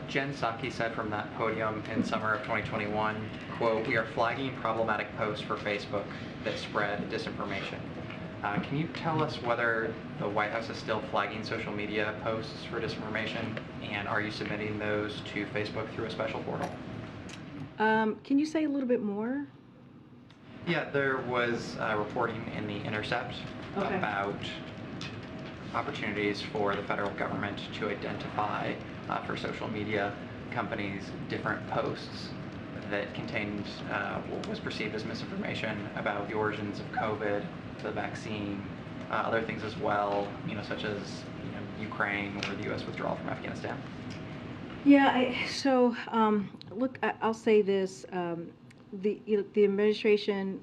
Jen Psaki said from that podium in summer of 2021, quote, "We are flagging problematic posts for Facebook that spread disinformation." Can you tell us whether the White House is still flagging social media posts for disinformation, and are you submitting those to Facebook through a special portal? Can you say a little bit more? Yeah, there was reporting in the Intercept about opportunities for the federal government to identify for social media companies different posts that contained what was perceived as misinformation about the origins of COVID, the vaccine, other things as well, such as Ukraine or the U.S. withdrawal from Afghanistan. Yeah, look, I'll say this. The administration,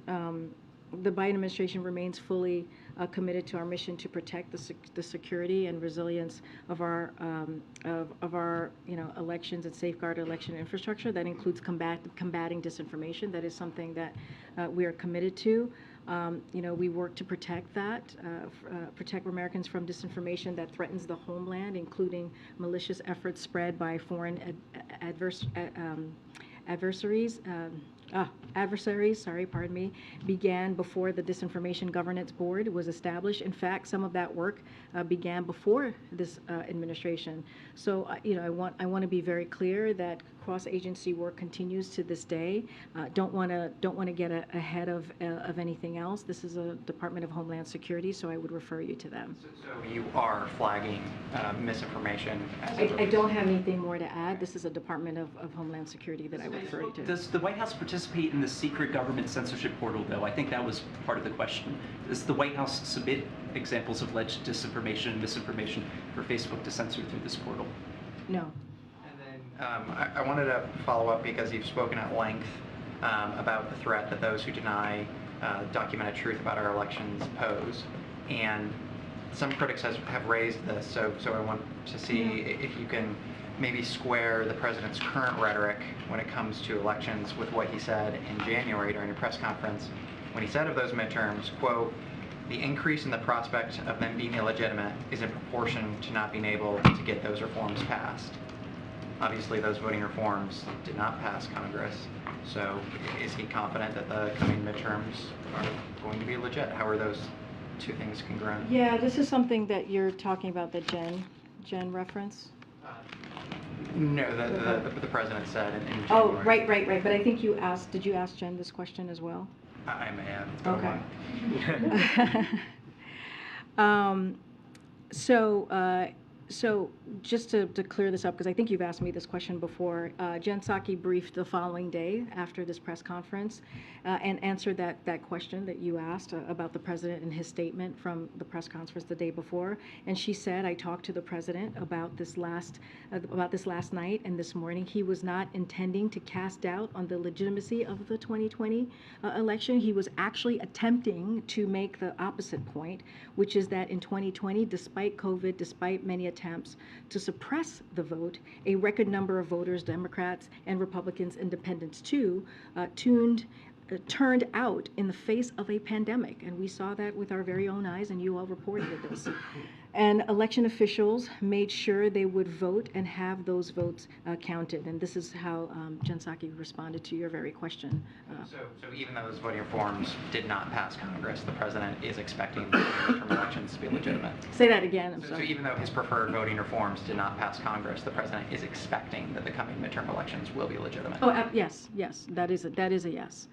the Biden administration remains fully committed to our mission to protect the security and resilience of our elections and safeguard election infrastructure. That includes combating disinformation. That is something that we are committed to. We work to protect that, protect Americans from disinformation that threatens the homeland, including malicious efforts spread by foreign adversaries, began before the Disinformation Governance Board was established. In fact, some of that work began before this administration. So, I want to be very clear that cross-agency work continues to this day. Don't want to get ahead of anything else. This is a Department of Homeland Security, so I would refer you to them. So you are flagging misinformation? I don't have anything more to add. This is a Department of Homeland Security that I would refer you to. Does the White House participate in the secret government censorship portal, though? I think that was part of the question. Does the White House submit examples of alleged disinformation and misinformation for Facebook to censor through this portal? No. I wanted to follow up because you've spoken at length about the threat that those who deny documented truth about our elections pose, and some critics have raised this, so I want to see if you can maybe square the president's current rhetoric when it comes to elections with what he said in January during a press conference when he said of those midterms, quote, "The increase in the prospect of them being illegitimate is in proportion to not being able to get those reforms passed." Obviously, those voting reforms did not pass Congress. So is he confident that the coming midterms are going to be legit? How are those two things congruent? Yeah, this is something that you're talking about, the Jen reference? No, the president said in January. Oh, right. But I think did you ask Jen this question as well? I may have. Okay. So just to clear this up, because I think you've asked me this question before, Jen Psaki briefed the following day after this press conference and answered that question that you asked about the president and his statement from the press conference the day before. And she said, "I talked to the president about this last night and this morning. He was not intending to cast doubt on the legitimacy of the 2020 election. He was actually attempting to make the opposite point, which is that in 2020, despite COVID, despite many attempts to suppress the vote, a record number of voters, Democrats and Republicans, independents too, turned out in the face of a pandemic. And we saw that with our very own eyes, and you all reported this. And election officials made sure they would vote and have those votes counted." And this is how Jen Psaki responded to your very question. So even though those voting reforms did not pass Congress, the president is expecting the midterm elections to be legitimate? Say that again, I'm So sorry. even though his preferred voting reforms did not pass Congress, the president is expecting that the coming midterm elections will be legitimate? Oh, yes, that is a yes.